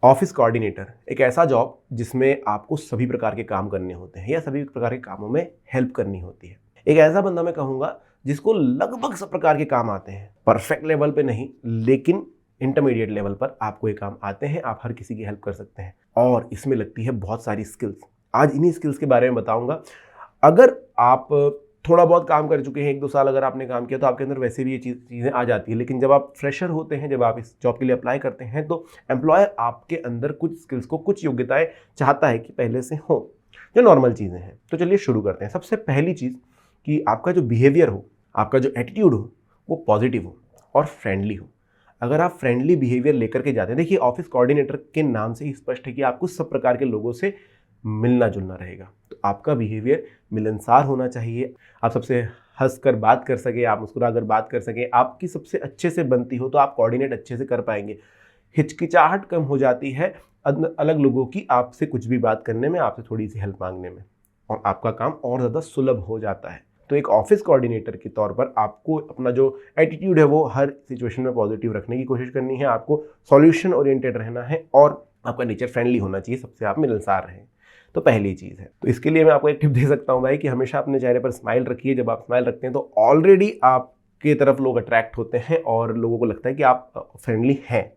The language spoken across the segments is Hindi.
ऑफिस कोऑर्डिनेटर एक ऐसा जॉब जिसमें आपको सभी प्रकार के काम करने होते हैं या सभी प्रकार के कामों में हेल्प करनी होती है। एक ऐसा बंदा मैं कहूँगा जिसको लगभग सब प्रकार के काम आते हैं, परफेक्ट लेवल पे नहीं लेकिन इंटरमीडिएट लेवल पर आपको ये काम आते हैं, आप हर किसी की हेल्प कर सकते हैं और इसमें लगती है बहुत सारी स्किल्स। आज इन्हीं स्किल्स के बारे में बताऊंगा। अगर आप थोड़ा बहुत काम कर चुके हैं, 1-2 साल अगर आपने काम किया तो आपके अंदर वैसे भी ये चीज़ें आ जाती है, लेकिन जब आप फ्रेशर होते हैं, जब आप इस जॉब के लिए अप्लाई करते हैं तो एम्प्लॉयर आपके अंदर कुछ स्किल्स को, कुछ योग्यताएं चाहता है कि पहले से हो, जो नॉर्मल चीज़ें हैं। तो चलिए शुरू करते हैं। सबसे पहली चीज़ कि आपका जो बिहेवियर हो, आपका जो एटीट्यूड हो वो पॉजिटिव हो और फ्रेंडली हो। अगर आप फ्रेंडली बिहेवियर लेकर के जाते हैं, देखिए ऑफिस कोऑर्डिनेटर के नाम से ही स्पष्ट है कि आपको सब प्रकार के लोगों से मिलना जुलना रहेगा, तो आपका बिहेवियर मिलनसार होना चाहिए। आप सबसे हंस कर बात कर सके, आप मुस्कुरा कर बात कर सकें, आपकी सबसे अच्छे से बनती हो तो आप कोऑर्डिनेट अच्छे से कर पाएंगे। हिचकिचाहट कम हो जाती है अलग लोगों की आपसे कुछ भी बात करने में, आपसे थोड़ी सी हेल्प मांगने में, और आपका काम और ज़्यादा सुलभ हो जाता है। तो एक ऑफिस कोऑर्डिनेटर के तौर पर आपको अपना जो एटीट्यूड है वो हर सिचुएशन में पॉजिटिव रखने की कोशिश करनी है, आपको सॉल्यूशन ओरिएंटेड रहना है और आपका नेचर फ्रेंडली होना चाहिए, सबसे आप मिलनसार रहें। तो पहली चीज़ है। तो इसके लिए मैं आपको एक टिप दे सकता हूँ भाई कि हमेशा अपने चेहरे पर स्माइल रखिए। जब आप स्माइल रखते हैं तो ऑलरेडी आपकी तरफ लोग अट्रैक्ट होते हैं और लोगों को लगता है कि आप फ्रेंडली हैं।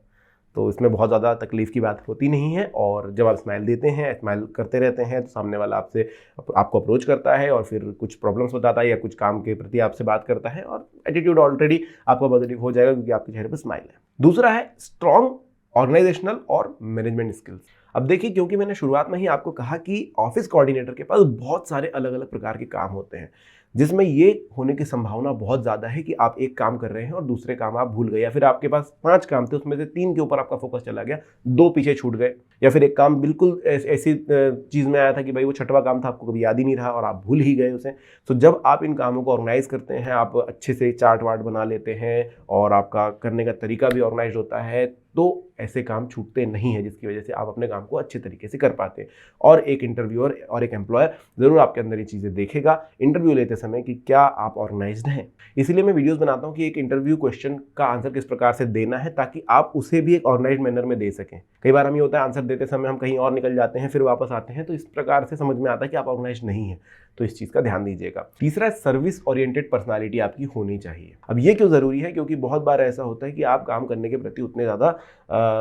तो इसमें बहुत ज़्यादा तकलीफ की बात होती नहीं है और जब आप स्माइल देते हैं, स्माइल करते रहते हैं तो सामने वाला आपको अप्रोच करता है और फिर कुछ प्रॉब्लम्स बताता है या कुछ काम के प्रति आपसे बात करता है और एटीट्यूड ऑलरेडी आपका पॉजिटिव हो जाएगा क्योंकि आपके चेहरे पर स्माइल है। दूसरा है स्ट्रॉन्ग ऑर्गेनाइजेशनल और मैनेजमेंट स्किल्स। अब देखिए, क्योंकि मैंने शुरुआत में ही आपको कहा कि ऑफिस कोऑर्डिनेटर के पास बहुत सारे अलग अलग प्रकार के काम होते हैं, जिसमें ये होने की संभावना बहुत ज़्यादा है कि आप एक काम कर रहे हैं और दूसरे काम आप भूल गए, या फिर आपके पास 5 काम थे उसमें से 3 के ऊपर आपका फोकस चला गया, 2 पीछे छूट गए, या फिर एक काम बिल्कुल ऐसी चीज़ में आया था कि भाई वो 6वां काम था, आपको कभी याद ही नहीं रहा और आप भूल ही गए उसे। तो जब आप इन कामों को ऑर्गेनाइज करते हैं, आप अच्छे से चार्ट वार्ट बना लेते हैं और आपका करने का तरीका भी ऑर्गेनाइज होता है, तो ऐसे काम छूटते नहीं हैं, जिसकी वजह से आप अपने काम को अच्छे तरीके से कर पाते हैं। और एक इंटरव्यूअर और एक एम्प्लॉयर ज़रूर आपके अंदर ये चीज़ें देखेगा इंटरव्यू लेते समय कि क्या आप ऑर्गेनाइज्ड हैं। इसीलिए मैं वीडियोस बनाता हूँ कि एक इंटरव्यू क्वेश्चन का आंसर किस प्रकार से देना है, ताकि आप उसे भी एक ऑर्गेनाइज्ड मैनर में दे सकें। कई बार हमें होता है आंसर देते समय हम कहीं और निकल जाते हैं, फिर वापस आते हैं, तो इस प्रकार से समझ में आता है कि आप ऑर्गेनाइज्ड नहीं है। तो इस चीज़ का ध्यान दीजिएगा। तीसरा, सर्विस ओरिएंटेड पर्सनालिटी आपकी होनी चाहिए। अब ये क्यों ज़रूरी है? क्योंकि बहुत बार ऐसा होता है कि आप काम करने के प्रति उतने ज़्यादा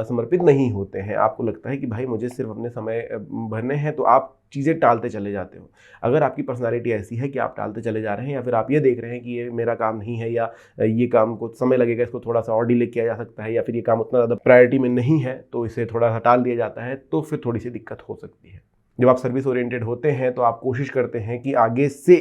समर्पित नहीं होते हैं। आपको लगता है कि भाई मुझे सिर्फ अपने समय भरने हैं, तो आप चीज़ें टालते चले जाते हो। अगर आपकी पर्सनालिटी ऐसी है कि आप टालते चले जा रहे हैं, या फिर आप ये देख रहे हैं कि ये मेरा काम नहीं है, या ये काम को समय लगेगा, इसको थोड़ा सा और डिले किया जा सकता है, या फिर ये काम उतना ज़्यादा प्रायोरिटी में नहीं है तो इसे थोड़ा सा टाल दिया जाता है, तो फिर थोड़ी सी दिक्कत हो सकती है। जब आप सर्विस ओरिएंटेड होते हैं तो आप कोशिश करते हैं कि आगे से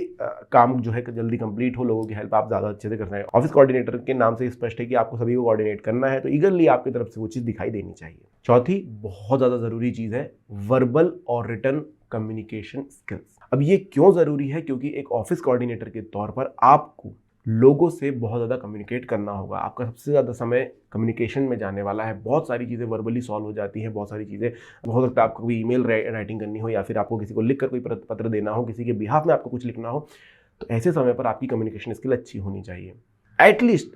काम जो है जल्दी कंप्लीट हो, लोगों की हेल्प आप ज़्यादा अच्छे से कर सकें। ऑफिस कोऑर्डिनेटर के नाम से स्पष्ट है कि आपको सभी को कोऑर्डिनेट करना है, तो ईगरली आपकी तरफ से वो चीज़ दिखाई देनी चाहिए। चौथी बहुत ज़्यादा ज़रूरी चीज़ है वर्बल और रिटर्न कम्युनिकेशन स्किल्स। अब ये क्यों ज़रूरी है? क्योंकि एक ऑफिस कोऑर्डिनेटर के तौर पर आपको लोगों से बहुत ज़्यादा कम्युनिकेट करना होगा। आपका सबसे ज़्यादा समय कम्युनिकेशन में जाने वाला है। बहुत सारी चीज़ें वर्बली सॉल्व हो जाती हैं, बहुत सारी चीज़ें हो सकता है आपको कोई ईमेल राइटिंग करनी हो, या फिर आपको किसी को लिख कर कोई पत्र देना हो, किसी के बिहाफ में आपको कुछ लिखना हो, तो ऐसे समय पर आपकी कम्युनिकेशन स्किल अच्छी होनी चाहिए। एटलीस्ट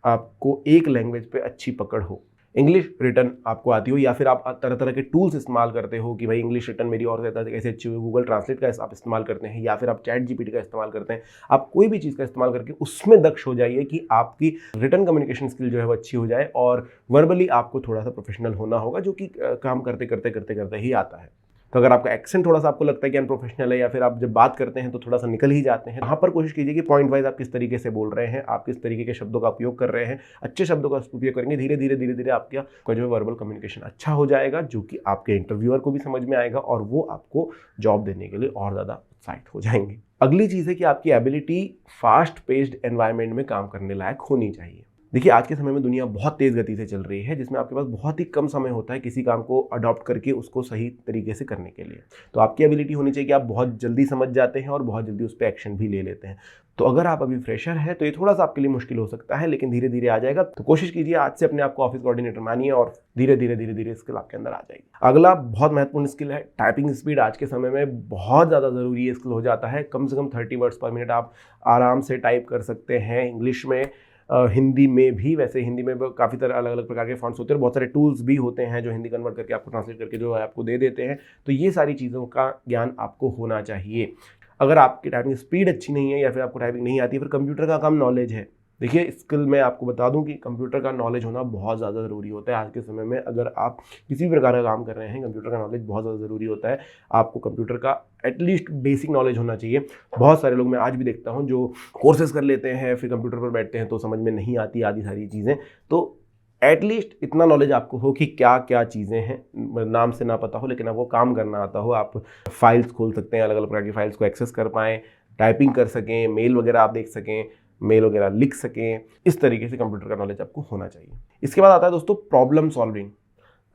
आपको एक लैंग्वेज पे अच्छी पकड़ हो, इंग्लिश रिटर्न आपको आती हो, या फिर आप तरह तरह के टूल्स इस्तेमाल करते हो कि भाई इंग्लिश रिटर्न मेरी और कैसे अच्छी हो, गूगल ट्रांसलेट का आप इस्तेमाल करते हैं, या फिर आप चैट जीपीटी का इस्तेमाल करते हैं। आप कोई भी चीज़ का इस्तेमाल करके उसमें दक्ष हो जाइए कि आपकी रिटर्न कम्युनिकेशन स्किल जो है वो अच्छी हो जाए, और वर्बली आपको थोड़ा सा प्रोफेशनल होना होगा, जो कि काम करते करते ही आता है। तो अगर आपका एक्सेंट थोड़ा सा आपको लगता है कि अनप्रोफेशनल है, या फिर आप जब बात करते हैं तो थोड़ा सा निकल ही जाते हैं, वहाँ पर कोशिश कीजिए कि पॉइंट वाइज आप किस तरीके से बोल रहे हैं, आप किस तरीके के शब्दों का उपयोग कर रहे हैं। अच्छे शब्दों का उपयोग करेंगे, धीरे धीरे आपका जो है वर्बल कम्युनिकेशन अच्छा हो जाएगा, जो कि आपके इंटरव्यूअर को भी समझ में आएगा और वो आपको जॉब देने के लिए और ज़्यादा उत्साहित हो जाएंगे। अगली चीज़ है कि आपकी एबिलिटी फास्ट पेस्ड एनवायरनमेंट में काम करने लायक होनी चाहिए। देखिए, आज के समय में दुनिया बहुत तेज़ गति से चल रही है, जिसमें आपके पास बहुत ही कम समय होता है किसी काम को अडॉप्ट करके उसको सही तरीके से करने के लिए। तो आपकी एबिलिटी होनी चाहिए कि आप बहुत जल्दी समझ जाते हैं और बहुत जल्दी उस पर एक्शन भी ले लेते हैं। तो अगर आप अभी फ्रेशर हैं तो ये थोड़ा सा आपके लिए मुश्किल हो सकता है, लेकिन धीरे धीरे आ जाएगा। तो कोशिश कीजिए आज से अपने आप को ऑफिस कोऑर्डिनेटर मानिए और धीरे धीरे स्किल आपके अंदर आ जाएगी। अगला बहुत महत्वपूर्ण स्किल है टाइपिंग स्पीड। आज के समय में बहुत ज़्यादा ज़रूरी है स्किल हो जाता है। कम से कम 30 वर्ड्स पर मिनट आप आराम से टाइप कर सकते हैं इंग्लिश में। हिंदी में भी, वैसे हिंदी में काफ़ी तरह अलग अलग प्रकार के फॉन्ट्स होते हैं, बहुत सारे टूल्स भी होते हैं जो हिंदी कन्वर्ट करके आपको ट्रांसलेट करके जो है आपको दे देते हैं। तो ये सारी चीज़ों का ज्ञान आपको होना चाहिए। अगर आपकी टाइपिंग स्पीड अच्छी नहीं है या फिर आपको टाइपिंग नहीं आती है, फिर कंप्यूटर का कम नॉलेज है, देखिए स्किल मैं आपको बता दूं कि कंप्यूटर का नॉलेज होना बहुत ज़्यादा ज़रूरी होता है आज के समय में। अगर आप किसी भी प्रकार का काम कर रहे हैं, कंप्यूटर का नॉलेज बहुत ज़्यादा ज़रूरी होता है। आपको कंप्यूटर का एटलीस्ट बेसिक नॉलेज होना चाहिए। बहुत सारे लोग मैं आज भी देखता हूं जो कोर्सेज कर लेते हैं, फिर कंप्यूटर पर बैठते हैं तो समझ में नहीं आती आदि सारी चीज़ें। तो एटलीस्ट इतना नॉलेज आपको हो कि क्या क्या चीज़ें हैं, नाम से ना पता हो लेकिन आपको काम करना आता हो। आप फाइल्स खोल सकते हैं, अलग अलग प्रकार की फाइल्स को एक्सेस कर पाएँ, टाइपिंग कर सकें, मेल वगैरह आप देख सकें, मेल वगैरह लिख सकें। इस तरीके से कंप्यूटर का नॉलेज आपको होना चाहिए। इसके बाद आता है दोस्तों प्रॉब्लम सॉल्विंग।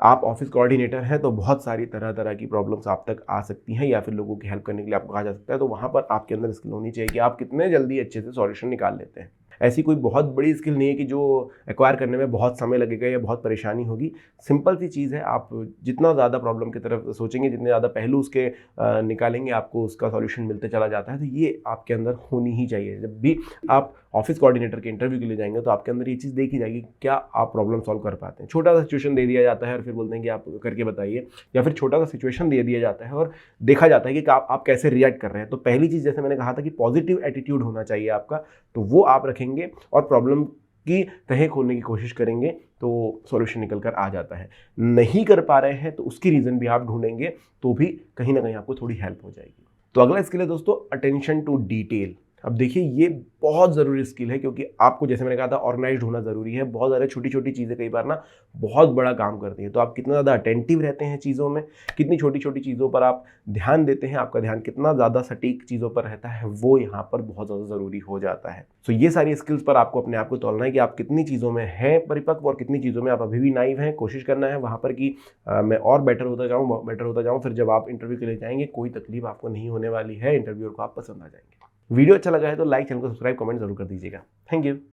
आप ऑफिस कोऑर्डिनेटर हैं तो बहुत सारी तरह तरह की प्रॉब्लम्स आप तक आ सकती हैं या फिर लोगों की हेल्प करने के लिए आपको कहा जा सकता है। तो वहाँ पर आपके अंदर स्किल होनी चाहिए कि आप कितने जल्दी अच्छे से सॉल्यूशन निकाल लेते हैं। ऐसी कोई बहुत बड़ी स्किल नहीं है कि जो एक्वायर करने में बहुत समय लगेगा या बहुत परेशानी होगी। सिंपल सी चीज़ है, आप जितना ज़्यादा प्रॉब्लम की तरफ सोचेंगे, जितने ज़्यादा पहलू उसके निकालेंगे, आपको उसका सॉल्यूशन मिलते चला जाता है। तो ये आपके अंदर होनी ही चाहिए। जब भी आप ऑफिस कोऑर्डिनेटर के इंटरव्यू के लिए जाएंगे तो आपके अंदर ये चीज़ देखी जाएगी क्या आप प्रॉब्लम सॉल्व कर पाते हैं। छोटा सा सिचुएशन दे दिया जाता है और फिर बोलते हैं कि आप करके बताइए, या फिर छोटा सा सिचुएशन दे दिया जाता है और देखा जाता है कि आप कैसे रिएक्ट कर रहे हैं। तो पहली चीज़ जैसे मैंने कहा था कि पॉजिटिव एटीट्यूड होना चाहिए आपका, तो वो आप रखेंगे और प्रॉब्लम की तह खोलने की कोशिश करेंगे तो सॉल्यूशन निकल कर आ जाता है। नहीं कर पा रहे हैं तो उसकी रीज़न भी आप ढूंढेंगे तो भी कहीं ना कहीं आपको थोड़ी हेल्प हो जाएगी। तो अगला स्किल है दोस्तों अटेंशन टू डिटेल। अब देखिए ये बहुत ज़रूरी स्किल है क्योंकि आपको, जैसे मैंने कहा था, ऑर्गेनाइज्ड होना ज़रूरी है। बहुत ज़्यादा छोटी छोटी चीज़ें कई बार ना बहुत बड़ा काम करती हैं। तो आप कितना ज़्यादा अटेंटिव रहते हैं चीज़ों में, कितनी छोटी छोटी चीज़ों पर आप ध्यान देते हैं, आपका ध्यान कितना ज़्यादा सटीक चीज़ों पर रहता है, वो यहाँ पर बहुत ज़्यादा ज़रूरी हो जाता है। तो ये सारी स्किल्स पर आपको अपने आप को तोलना है कि आप कितनी चीज़ों में हैं परिपक्व और कितनी चीज़ों में आप अभी भी नाइव हैं। कोशिश करना है वहाँ पर कि मैं और बेटर होता जाऊँ। फिर जब आप इंटरव्यू के लिए जाएंगे कोई तकलीफ आपको नहीं होने वाली है, इंटरव्यूअर को आप पसंद आ जाएंगे। वीडियो अच्छा लगा है तो लाइक, चैनल को सब्सक्राइब, कमेंट जरूर कर दीजिएगा। Thank you.